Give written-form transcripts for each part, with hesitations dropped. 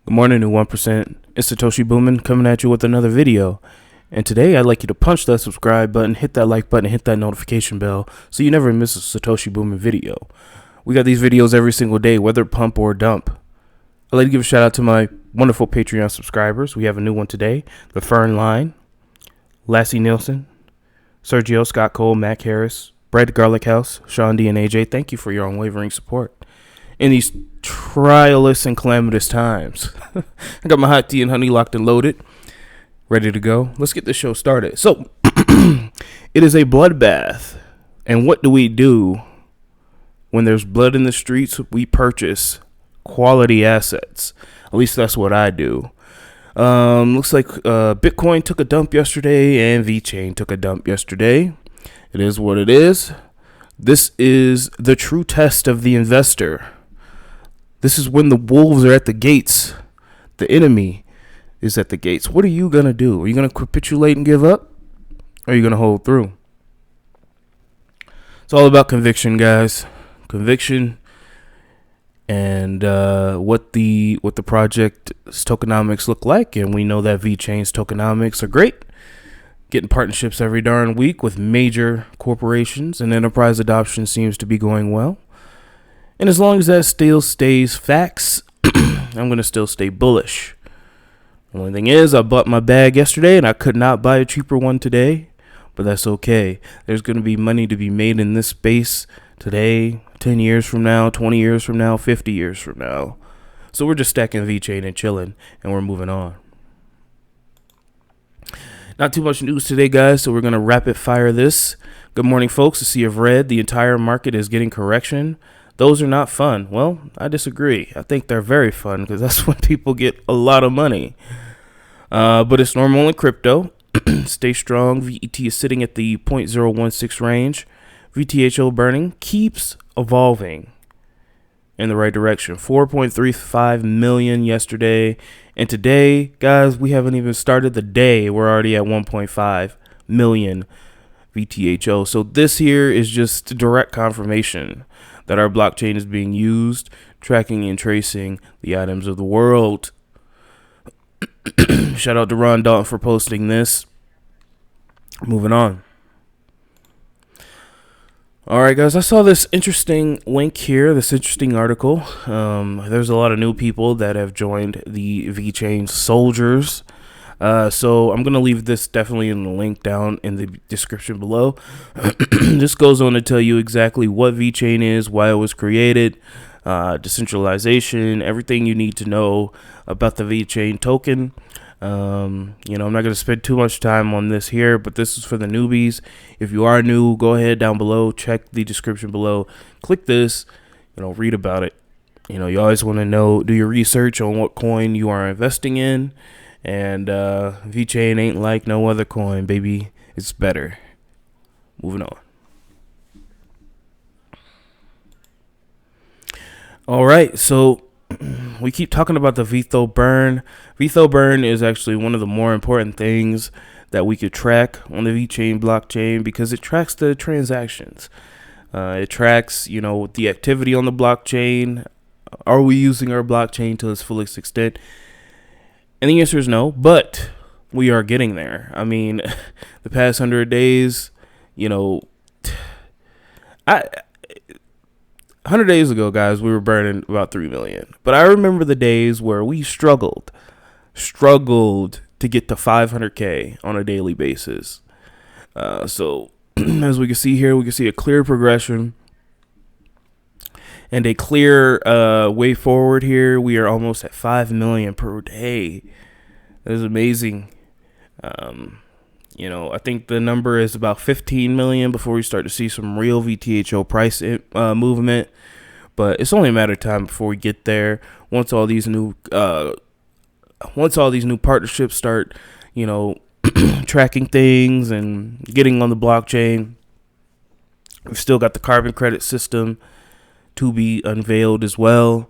Good morning, new 1%. It's Satoshi Boomin coming at you with another video. And today I'd like you to punch that subscribe button, hit that like button, hit that notification bell so you never miss a Satoshi Boomin video. We got these videos every single day, whether pump or dump. I'd like to give a shout out to my wonderful Patreon subscribers. We have a new one today. The Fern Line, Lassie Nielsen, Sergio, Scott Cole, Mac Harris, Bread Garlic House, Sean D, and AJ. Thank you for your unwavering support in these trialous and calamitous times. I got my hot tea and honey locked and loaded, ready to go. Let's get this show started. So, it is a bloodbath. And what do we do when there's blood in the streets? We purchase quality assets. At least that's what I do. Looks like Bitcoin took a dump yesterday and Vechain took a dump yesterday. It is what it is. This is the true test of the investor. This is when the wolves are at the gates. The enemy is at the gates. What are you going to do? Are you going to capitulate and give up? Or are you going to hold through? It's all about conviction, guys. Conviction and what the project's tokenomics look like. And we know that Vechain's tokenomics are great. Getting partnerships every darn week with major corporations, and enterprise adoption seems to be going well. And as long as that still stays facts, I'm going to still stay bullish. The only thing is, I bought my bag yesterday and I could not buy a cheaper one today, but that's okay. There's going to be money to be made in this space today, 10 years from now, 20 years from now, 50 years from now. So we're just stacking Vechain and chilling, and we're moving on. Not too much news today, guys, so we're going to rapid fire this. Good morning, folks. A sea of red. The entire market is getting correction. Those are not fun. Well, I disagree. I think they're very fun because that's when people get a lot of money. But it's normal in crypto. Stay strong. VET is sitting at the 0.016 range. VTHO burning keeps evolving in the right direction. 4.35 million yesterday. And today, guys, we haven't even started the day. We're already at 1.5 million VTHO. So this here is just direct confirmation that our blockchain is being used, tracking and tracing the items of the world. Shout out to Ron Dalton for posting this. Moving on. All right, guys, I saw this interesting link here, this interesting article. There's a lot of new people that have joined the Vechain soldiers. So I'm going to leave this definitely in the link down in the description below. This goes on to tell you exactly what Vechain is, why it was created, decentralization, everything you need to know about the Vechain token. I'm not going to spend too much time on this here, but this is for the newbies. If you are new, go ahead down below, check the description below, click this, read about it. You always want to know, do your research on what coin you are investing in. And Vechain ain't like no other coin, baby. It's better. Moving on. All right, so we keep talking about the VITRO burn. VITRO burn is actually one of the more important things that we could track on the Vechain blockchain because it tracks the transactions. It tracks, the activity on the blockchain. Are we using our blockchain to its fullest extent? And the answer is no, but we are getting there. I mean, the past 100 days, 100 days ago, guys, we were burning about 3 million. But I remember the days where we struggled to get to 500K on a daily basis. So as we can see here, we can see a clear progression and a clear way forward here. We are almost at 5 million per day. That is amazing. I think the number is about 15 million before we start to see some real VTHO price movement. But it's only a matter of time before we get there. Once all these new partnerships start, tracking things and getting on the blockchain. We've still got the carbon credit system to be unveiled as well.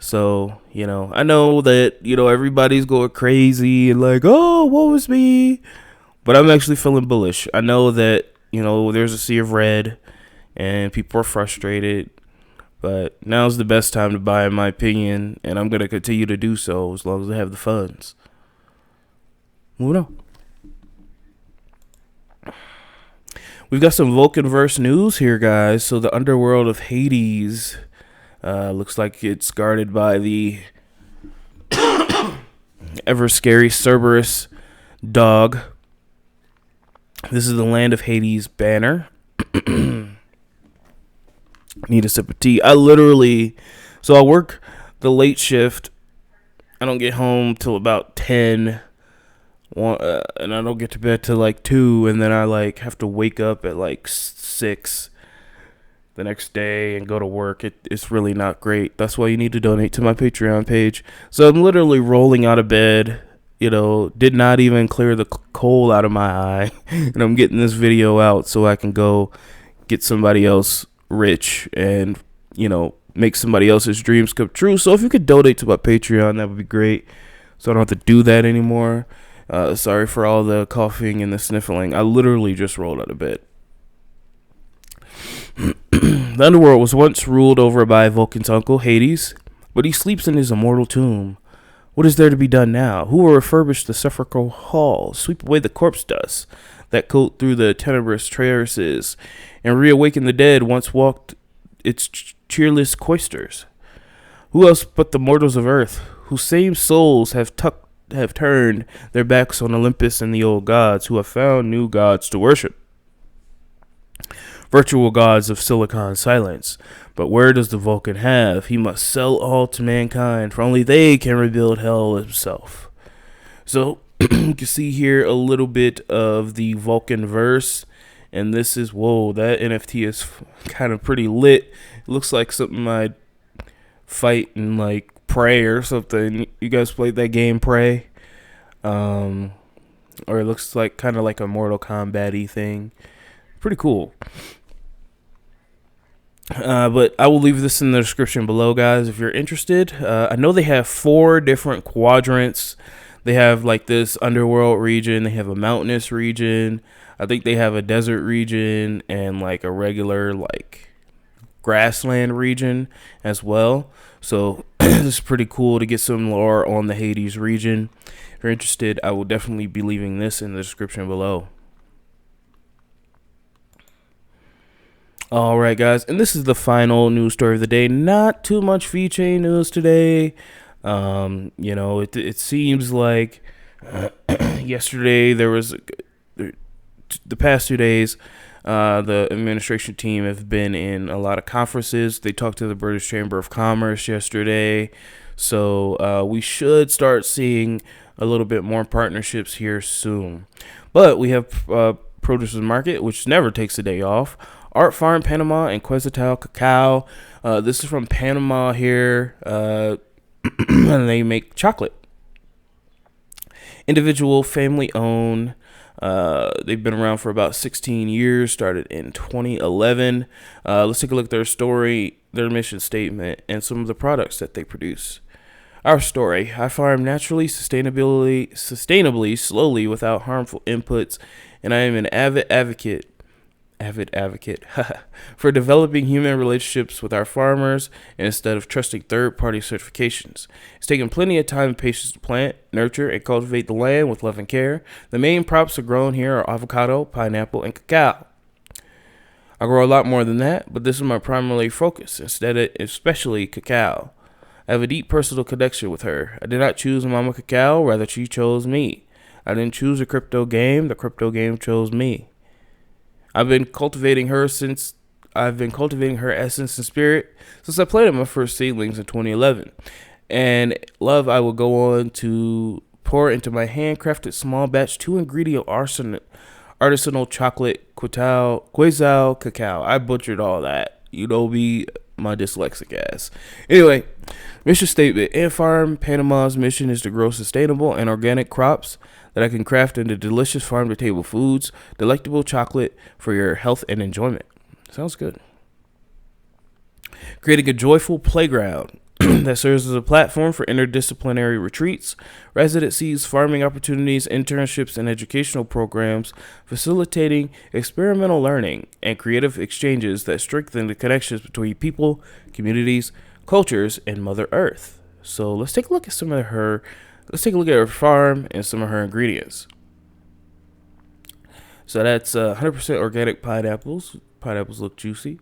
So, I know that, everybody's going crazy and like, oh, woe is me. But I'm actually feeling bullish. I know that, there's a sea of red and people are frustrated. But now's the best time to buy, in my opinion, and I'm going to continue to do so as long as I have the funds. Moving on. We've got some VulcanVerse news here, guys. So the underworld of Hades looks like it's guarded by the ever scary Cerberus dog. This is the land of Hades banner. Need a sip of tea. I work the late shift. I don't get home till about 10, and I don't get to bed till like 2, and then I like have to wake up at like 6 the next day and go to work. It's really not great. That's why you need to donate to my Patreon page. So I'm literally rolling out of bed, did not even clear the coal out of my eye, and I'm getting this video out so I can go get somebody else rich and make somebody else's dreams come true. So if you could donate to my Patreon, that would be great, so I don't have to do that anymore. Sorry for all the coughing and the sniffling. I literally just rolled out of bed. The underworld was once ruled over by Vulcan's uncle Hades, but he sleeps in his immortal tomb. What is there to be done now? Who will refurbish the sepulchral hall, sweep away the corpse dust that coat through the tenebrous terraces, and reawaken the dead once walked its cheerless cloisters? Who else but the mortals of earth, whose same souls have turned their backs on Olympus and the old gods, who have found new gods to worship? Virtual gods of silicon silence. But where does the Vulcan have? He must sell all to mankind, for only they can rebuild hell itself. So you can see here a little bit of the VulcanVerse, and this is, whoa, that NFT is kind of pretty lit. It looks like something I'd fight in like Prey or something. You guys played that game Prey? Or it looks like kind of like a Mortal Kombat-y thing. Pretty cool. But I will leave this in the description below, guys, if you're interested. I know they have 4 different quadrants. They have like this underworld region. They have a mountainous region. I think they have a desert region and like a regular like grassland region as well. So this is pretty cool to get some lore on the Hades region. If you're interested, I will definitely be leaving this in the description below. All right, guys, and this is the final news story of the day. Not too much Vechain news today. It seems like yesterday there was the past 2 days. The administration team have been in a lot of conferences. They talked to the British Chamber of Commerce yesterday, so we should start seeing a little bit more partnerships here soon. But we have Producers Market, which never takes a day off. Art Farm Panama and Quetzalcoatl Cacao. This is from Panama here, and they make chocolate. Individual, family owned. They've been around for about 16 years, started in 2011. Let's take a look at their story, their mission statement, and some of the products that they produce. Our story: I farm naturally, sustainably, slowly, without harmful inputs, and I am an avid advocate for developing human relationships with our farmers instead of trusting third-party certifications. It's taken plenty of time and patience to plant, nurture, and cultivate the land with love and care. The main crops are grown here are avocado, pineapple, and cacao. I grow a lot more than that, but this is my primary focus, especially cacao. I have a deep personal connection with her. I did not choose Mama Cacao, rather she chose me. I didn't choose the crypto game chose me. I've been cultivating her essence and spirit since I planted my first seedlings in 2011. And love I will go on to pour into my handcrafted small batch 2-ingredient artisanal chocolate Quetzal Cacao. I butchered all that. Me, my dyslexic ass. Anyway, mission statement. Ant Farm Panama's mission is to grow sustainable and organic crops that I can craft into delicious farm-to-table foods, delectable chocolate for your health and enjoyment. Sounds good. Creating a joyful playground. that serves as a platform for interdisciplinary retreats, residencies, farming opportunities, internships, and educational programs, facilitating experimental learning and creative exchanges that strengthen the connections between people, communities, cultures, and Mother Earth. So let's take a look at let's take a look at her farm and some of her ingredients. So that's 100% organic pineapples. Pineapples look juicy.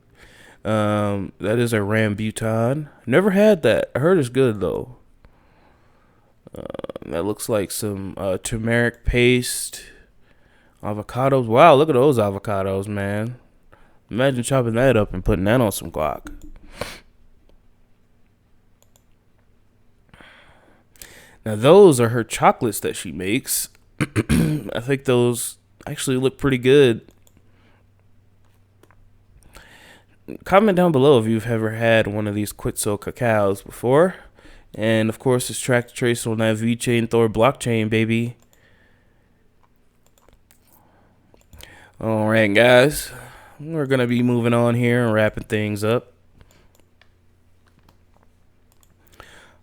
That is a rambutan. Never had that. I heard it's good though. That looks like some turmeric paste. Avocados. Wow, look at those avocados, man. Imagine chopping that up and putting that on some guac. Now those are her chocolates that she makes. I think those actually look pretty good. Comment down below if you've ever had one of these Quetzal cacaos before. And of course, it's tracked trace on that Vechain Thor blockchain, baby. Alright, guys. We're going to be moving on here and wrapping things up.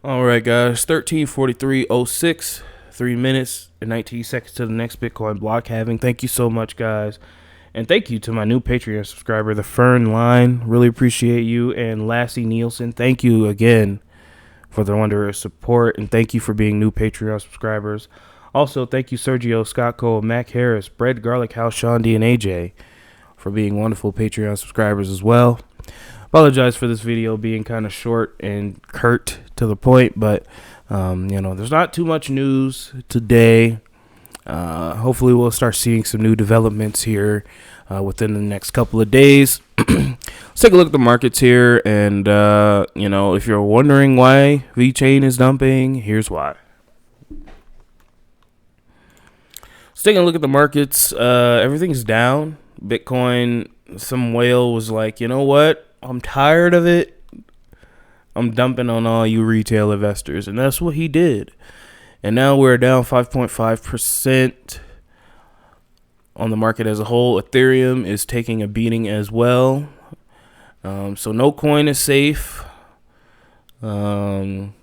Alright, guys. 13:43:06. 3 minutes and 19 seconds to the next Bitcoin block halving. Thank you so much, guys. And thank you to my new Patreon subscriber, the Fern Line. Really appreciate you. And Lassie Nielsen, thank you again for the wondrous support. And thank you for being new Patreon subscribers. Also, thank you Sergio, Scott Cole, Mac Harris, Bread, Garlic House, Sean D, and AJ for being wonderful Patreon subscribers as well. Apologize for this video being kind of short and curt to the point, but there's not too much news today. Hopefully we'll start seeing some new developments here within the next couple of days. Let's take a look at the markets here, and if you're wondering why VeChain is dumping, here's why. Let's take a look at the markets. Everything's down. Bitcoin, some whale was like, you know what? I'm tired of it. I'm dumping on all you retail investors. And that's what he did. And now we're down 5.5% on the market as a whole. Ethereum is taking a beating as well. So no coin is safe. The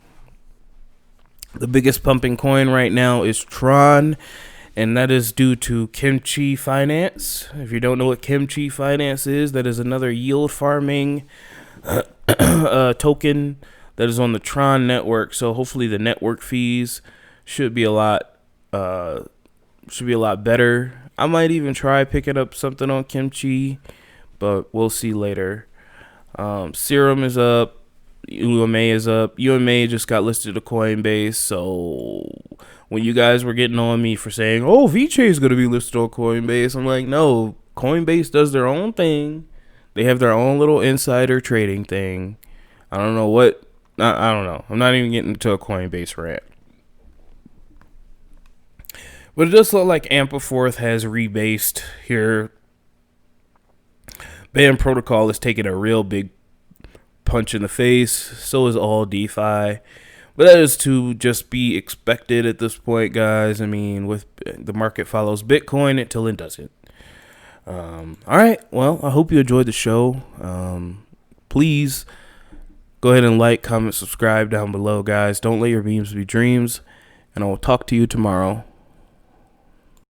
biggest pumping coin right now is Tron. And that is due to Kimchi Finance. If you don't know what Kimchi Finance is, that is another yield farming token that is on the Tron network. So hopefully the network fees should be a lot better. I might even try picking up something on Kimchi, but we'll see later. Serum is up. UMA is up. UMA just got listed to Coinbase, so when you guys were getting on me for saying, oh, VeChain is going to be listed on Coinbase, I'm like, no, Coinbase does their own thing. They have their own little insider trading thing. I don't know what, I don't know. I'm not even getting into a Coinbase rant. But it does look like Ampleforth has rebased here. BAM Protocol is taking a real big punch in the face. So is all DeFi. But that is to just be expected at this point, guys. I mean, with the market follows Bitcoin until it doesn't. All right. Well, I hope you enjoyed the show. Please go ahead and like, comment, subscribe down below, guys. Don't let your dreams be dreams. And I will talk to you tomorrow.